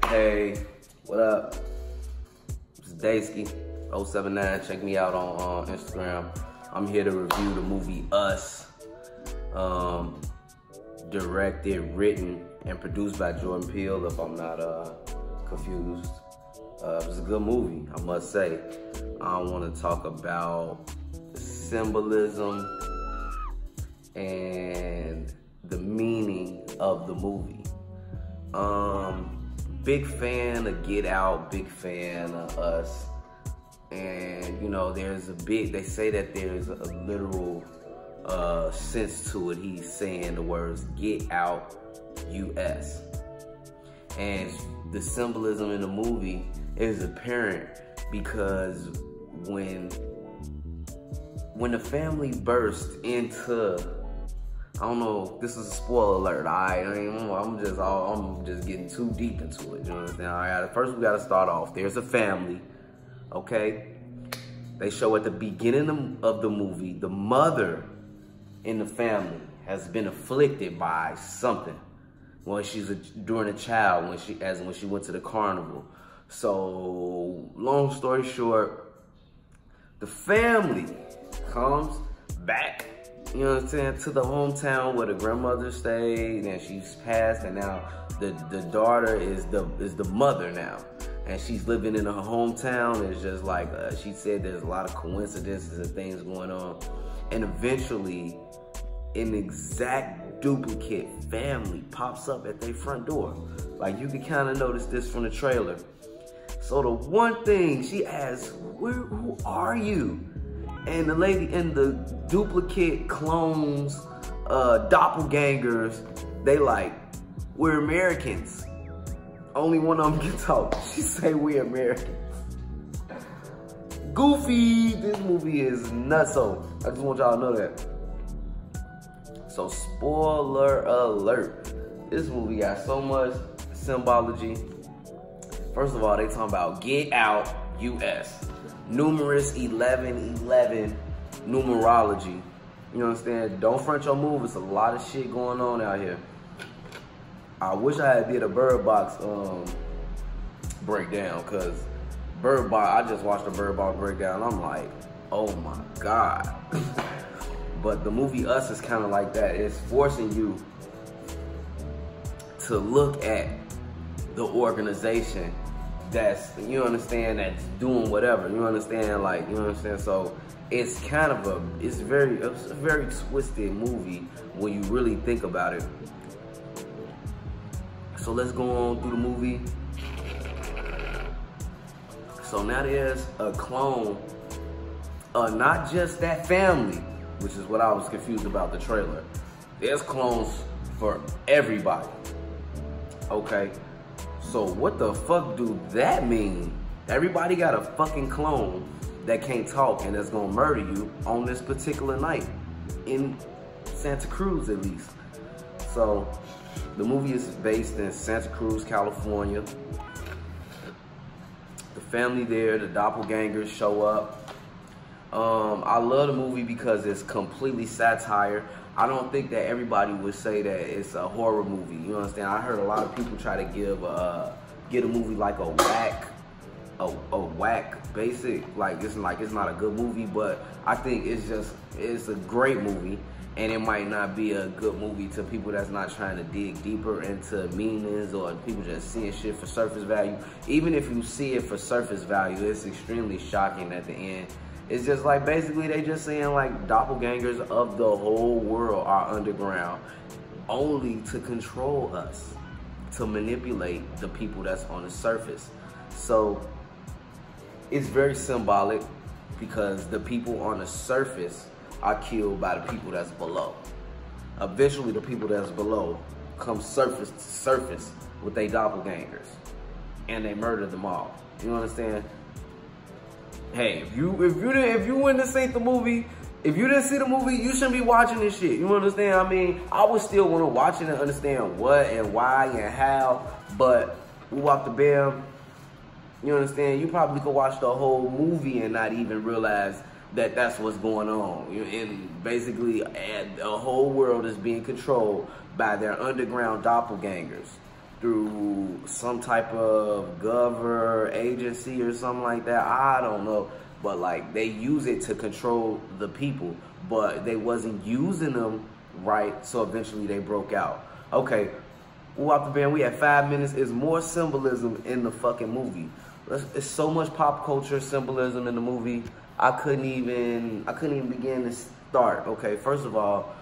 Hey, what up? It's Daysky 079. Check me out on Instagram. I'm here to review the movie Us. Directed, written, and produced by Jordan Pelles, if I'm not confused. It was a good movie, I must say. I want to talk about symbolism and the meaning of the movie. Big fan of Get Out, big fan of Us. And you know, they say that there's a literal sense to it. He's saying the words "Get Out, US." And the symbolism in the movie is apparent because when the family burst into, I don't know, this is a spoiler alert, I'm just getting too deep into it, you understand? All right, first we gotta start off. There's a family, okay? They show at the beginning of the movie, the mother in the family has been afflicted by something during a child, when she went to the carnival. So, long story short, the family comes back, you know what I'm saying, to the hometown where the grandmother stayed, and she's passed, and now the daughter is the mother now, and she's living in her hometown. It's just like she said, there's a lot of coincidences and things going on, and eventually an exact duplicate family pops up at their front door. Like, you can kind of notice this from the trailer. So the one thing she asks, who are you? And the lady and the duplicate clones, doppelgangers, they like, we're Americans. Only one of them can talk. She say, we're Americans. Goofy, this movie is nutso. I just want y'all to know that. So, spoiler alert. This movie got so much symbology. First of all, they talking about Get Out, US. Numerous 1111 numerology. You understand? Don't front your move. It's a lot of shit going on out here. I wish I had did a Bird Box breakdown, because I just watched a Bird Box breakdown. I'm like, oh my God. But the movie Us is kind of like that. It's forcing you to look at the organization that's, you understand, that's doing whatever, you understand, like, you understand. So it's kind of it's a very twisted movie when you really think about it. So let's go on through the movie. So now there's a clone, not just that family, which is what I was confused about the trailer. There's clones for everybody, okay? So what the fuck do that mean? Everybody got a fucking clone that can't talk and that's gonna murder you on this particular night, in Santa Cruz at least. So the movie is based in Santa Cruz, California. The family there, the doppelgangers show up. I love the movie because it's completely satire. I don't think that everybody would say that it's a horror movie. You understand? I heard a lot of people try to get a movie like a whack basic, like it's not a good movie, but I think it's a great movie, and it might not be a good movie to people that's not trying to dig deeper into meanings, or people just seeing shit for surface value. Even if you see it for surface value, it's extremely shocking at the end. It's just like, basically they just saying like doppelgangers of the whole world are underground only to control us, to manipulate the people that's on the surface. So it's very symbolic because the people on the surface are killed by the people that's below. Eventually the people that's below come surface to surface with their doppelgangers, and they murder them all. You understand? Hey, if you wouldn't see the movie, if you didn't see the movie, you shouldn't be watching this shit. You understand? I mean, I would still want to watch it and understand what and why and how, but we walk the bam. You understand? You probably could watch the whole movie and not even realize that that's what's going on. And basically, the whole world is being controlled by their underground doppelgangers. through some type of government agency or something like that. I don't know. But like they use it to control the people, but they wasn't using them right, so eventually they broke out. Okay, off the band, we had 5 minutes. Is more symbolism in the fucking movie. It's so much pop culture symbolism in the movie. I couldn't even begin to start. Okay, first of all,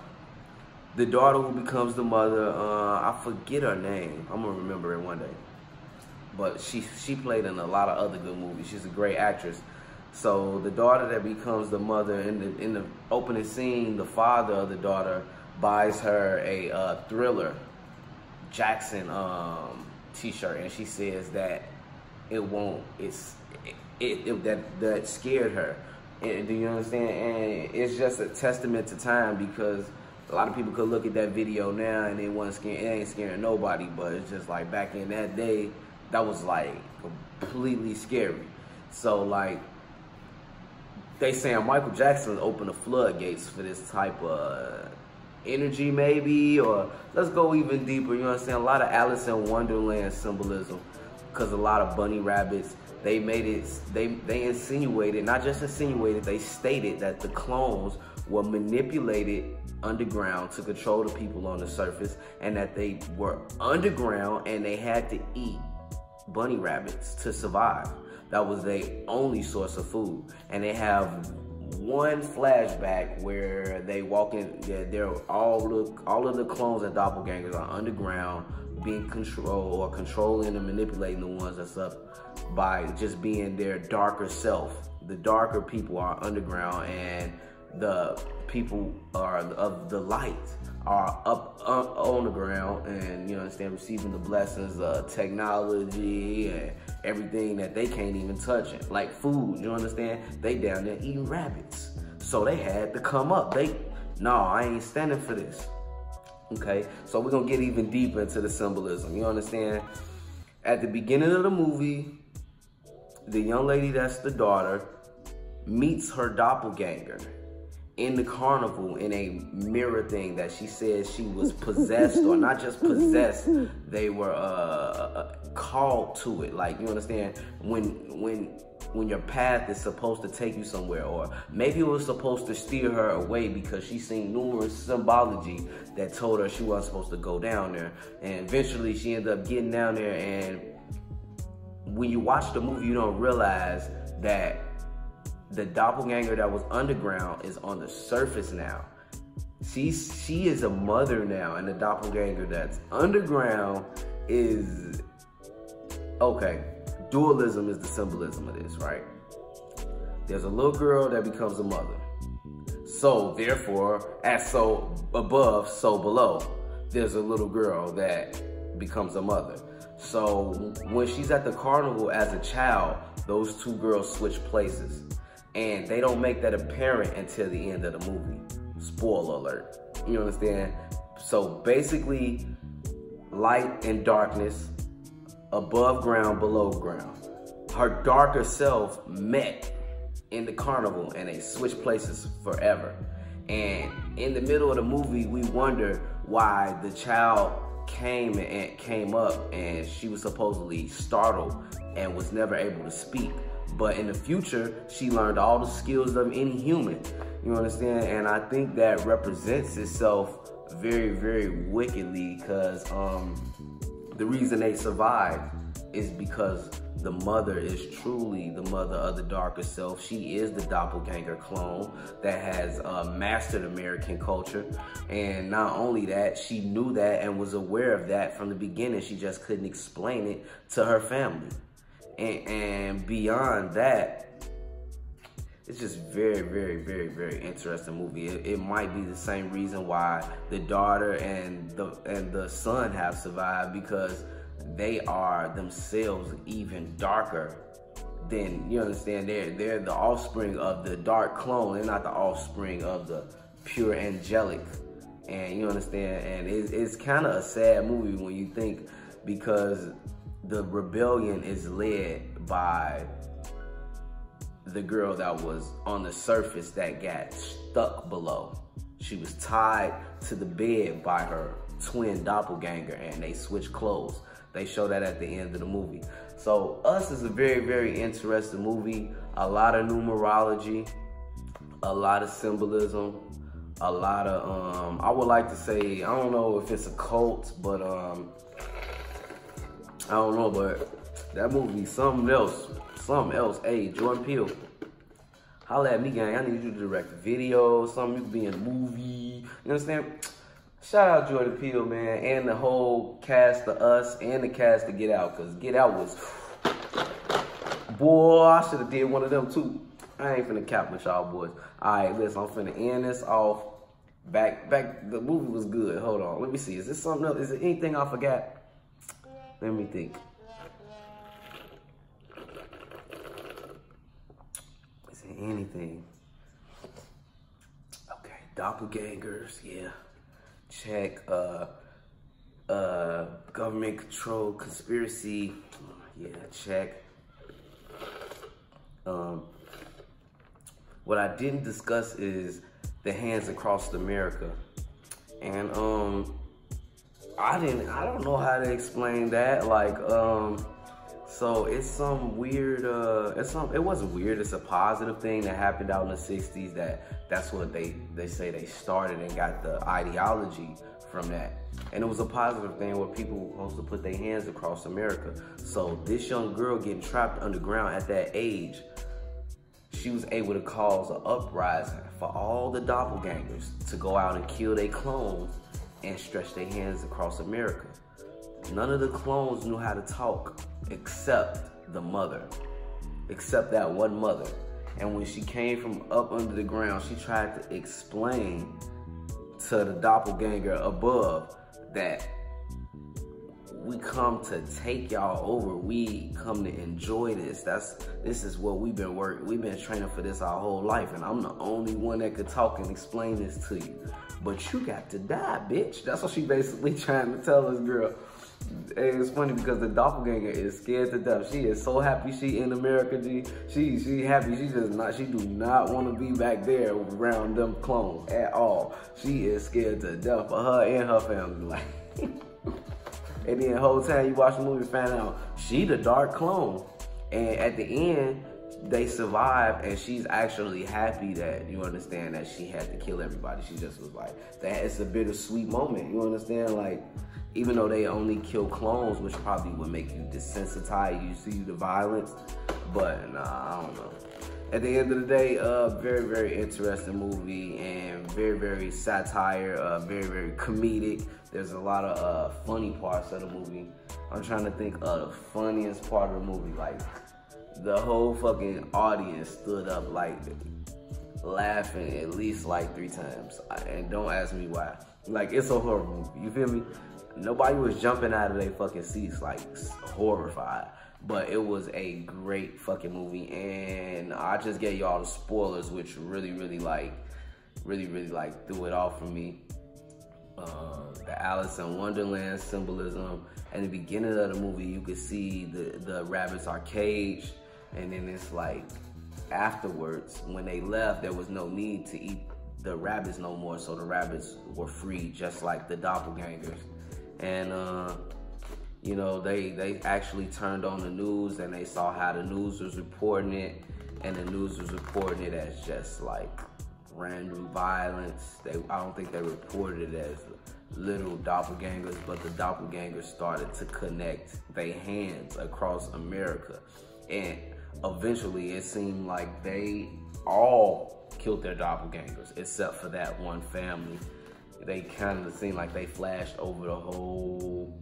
the daughter who becomes the mother, I forget her name. I'm gonna remember it one day. But she played in a lot of other good movies. She's a great actress. So the daughter that becomes the mother, in the opening scene, the father of the daughter buys her a Thriller Jackson t-shirt, and she says that that scared her. And, do you understand? And it's just a testament to time, because a lot of people could look at that video now and it ain't scaring nobody, but it's just like back in that day, that was like completely scary. So like, they saying Michael Jackson opened the floodgates for this type of energy, maybe, or let's go even deeper. You know what I'm saying? A lot of Alice in Wonderland symbolism, because a lot of bunny rabbits, they made it. They insinuated, not just insinuated, they stated that the clones were manipulated underground to control the people on the surface, and that they were underground and they had to eat bunny rabbits to survive. That was their only source of food. And they have one flashback where they walk in, they're all of the clones and doppelgangers are underground, being controlled or controlling and manipulating the ones that's up by just being their darker self. The darker people are underground, and the people are of the light are up on the ground, and you understand, receiving the blessings of technology and everything that they can't even touch it, like food. You understand? They down there eating rabbits, so they had to come up. No, I ain't standing for this. Okay, so we're gonna get even deeper into the symbolism. You understand? At the beginning of the movie, the young lady that's the daughter meets her doppelganger in the carnival in a mirror thing that she says she was possessed, or not just possessed, they were called to it. Like, you understand, when your path is supposed to take you somewhere, or maybe it was supposed to steer her away because she seen numerous symbology that told her she wasn't supposed to go down there, and eventually she ended up getting down there. And when you watch the movie, you don't realize that the doppelganger that was underground is on the surface now. She is a mother now, and the doppelganger that's underground is, okay, dualism is the symbolism of this, right? There's a little girl that becomes a mother. So therefore, as so above, so below, there's a little girl that becomes a mother. So when she's at the carnival as a child, those two girls switch places. And they don't make that apparent until the end of the movie. Spoiler alert. You understand? So basically, light and darkness, above ground, below ground. Her darker self met in the carnival, and they switched places forever. And in the middle of the movie, we wonder why the child came up and she was supposedly startled and was never able to speak. But in the future, she learned all the skills of any human. You understand? And I think that represents itself very, very wickedly, because the reason they survived is because the mother is truly the mother of the darker self. She is the doppelganger clone that has mastered American culture. And not only that, she knew that and was aware of that from the beginning. She just couldn't explain it to her family. And beyond that, it's just very, very, very, very interesting movie. It might be the same reason why the daughter and the son have survived, because they are themselves even darker than, you understand, they're the offspring of the dark clone. They're not the offspring of the pure angelic. And you understand, and it's kind of a sad movie when you think, because the rebellion is led by the girl that was on the surface that got stuck below. She was tied to the bed by her twin doppelganger, and they switched clothes. They show that at the end of the movie. So Us is a very, very interesting movie. A lot of numerology, a lot of symbolism, a lot of, I would like to say, I don't know if it's a cult, but I don't know, but that movie, something else. Hey, Jordan Peele, holla at me, gang. I need you to direct a video, something, you could be in a movie, you understand? Shout out Jordan Peele, man, and the whole cast of Us and the cast of Get Out, because Get Out was, boy, I should have did one of them too. I ain't finna cap with y'all boys. All right, listen, I'm finna end this off. Back, the movie was good. Hold on, let me see. Is this something else? Is there anything I forgot? Let me think. Is there anything? Okay, doppelgangers, yeah. Check, government control, conspiracy, yeah, check. What I didn't discuss is the hands across America. And I don't know how to explain that. Like, so it's some weird, it wasn't weird, it's a positive thing that happened out in the 60s that's what they say they started and got the ideology from that. And it was a positive thing where people were supposed to put their hands across America. So this young girl getting trapped underground at that age, she was able to cause an uprising for all the doppelgangers to go out and kill their clones and stretch their hands across America. None of the clones knew how to talk except the mother, except that one mother. And when she came from up under the ground, she tried to explain to the doppelganger above that we come to take y'all over. We come to enjoy this. This is what we've been training for this our whole life. And I'm the only one that could talk and explain this to you. But you got to die, bitch. That's what she basically trying to tell this girl. And it's funny because the doppelganger is scared to death. She is so happy she in America, G. She happy. She do not want to be back there around them clones at all. She is scared to death for her and her family. Like, and then the whole time you watch the movie, find out she the dark clone. And at the end, they survived, and she's actually happy that, you understand, that she had to kill everybody. She just was like, that it's a bittersweet moment, you understand? Like, even though they only kill clones, which probably would make you desensitize you see the violence, but nah, I don't know. At the end of the day, very, very interesting movie, and very, very satire, very, very comedic. There's a lot of funny parts of the movie. I'm trying to think of the funniest part of the movie. Like, the whole fucking audience stood up, like, laughing at least like 3 times. And don't ask me why. Like, it's a horror movie, you feel me? Nobody was jumping out of their fucking seats, like, horrified. But it was a great fucking movie, and I just gave y'all the spoilers, which really threw it off for me. The Alice in Wonderland symbolism. At the beginning of the movie, you could see the rabbits are caged, and then it's like, afterwards, when they left, there was no need to eat the rabbits no more, so the rabbits were free, just like the doppelgangers. And you know, they actually turned on the news, and they saw how the news was reporting it, and the news was reporting it as just like random violence. I don't think they reported it as literal doppelgangers, but the doppelgangers started to connect their hands across America. And eventually it seemed like they all killed their doppelgangers, except for that one family. They kind of seemed like they flashed over the whole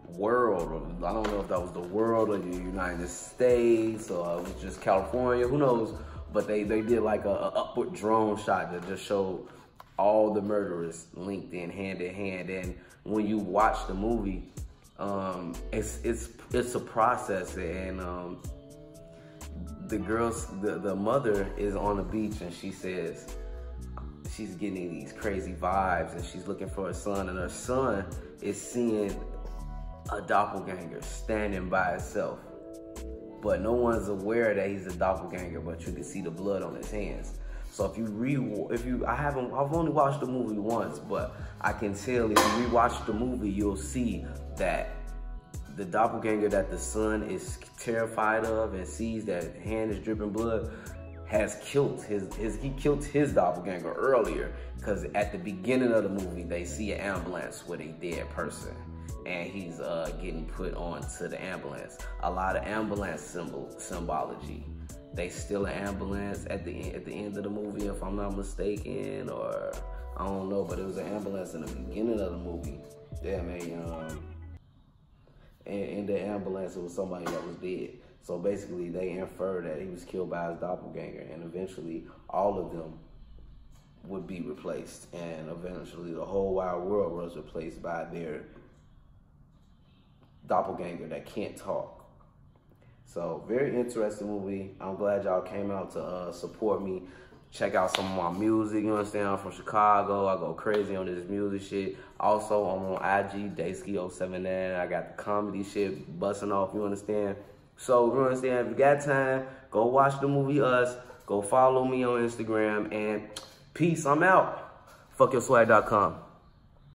world. I don't know if that was the world or the United States, or it was just California, who knows? But they did like a upward drone shot that just showed all the murderers linked in hand. And when you watch the movie, it's a process. And the mother is on the beach, and she says she's getting these crazy vibes, and she's looking for her son, and her son is seeing a doppelganger standing by itself. But no one's aware that he's a doppelganger, but you can see the blood on his hands. So I've only watched the movie once, but I can tell if you rewatch the movie, you'll see that the doppelganger that the son is terrified of and sees that hand is dripping blood has killed he killed his doppelganger earlier, because at the beginning of the movie they see an ambulance with a dead person and he's getting put onto the ambulance. A lot of ambulance symbology. They steal an ambulance at the end of the movie, if I'm not mistaken, or I don't know, but it was an ambulance in the beginning of the movie. Yeah, man. In the ambulance, it was somebody that was dead. So basically, they infer that he was killed by his doppelganger, and eventually, all of them would be replaced, and eventually, the whole wide world was replaced by their doppelganger that can't talk. So, very interesting movie. I'm glad y'all came out to support me. Check out some of my music, you understand? I'm from Chicago. I go crazy on this music shit. Also, I'm on IG, Daysky079. I got the comedy shit busting off, you understand? So, you understand? If you got time, go watch the movie Us. Go follow me on Instagram. And peace, I'm out. FuckYourSwag.com.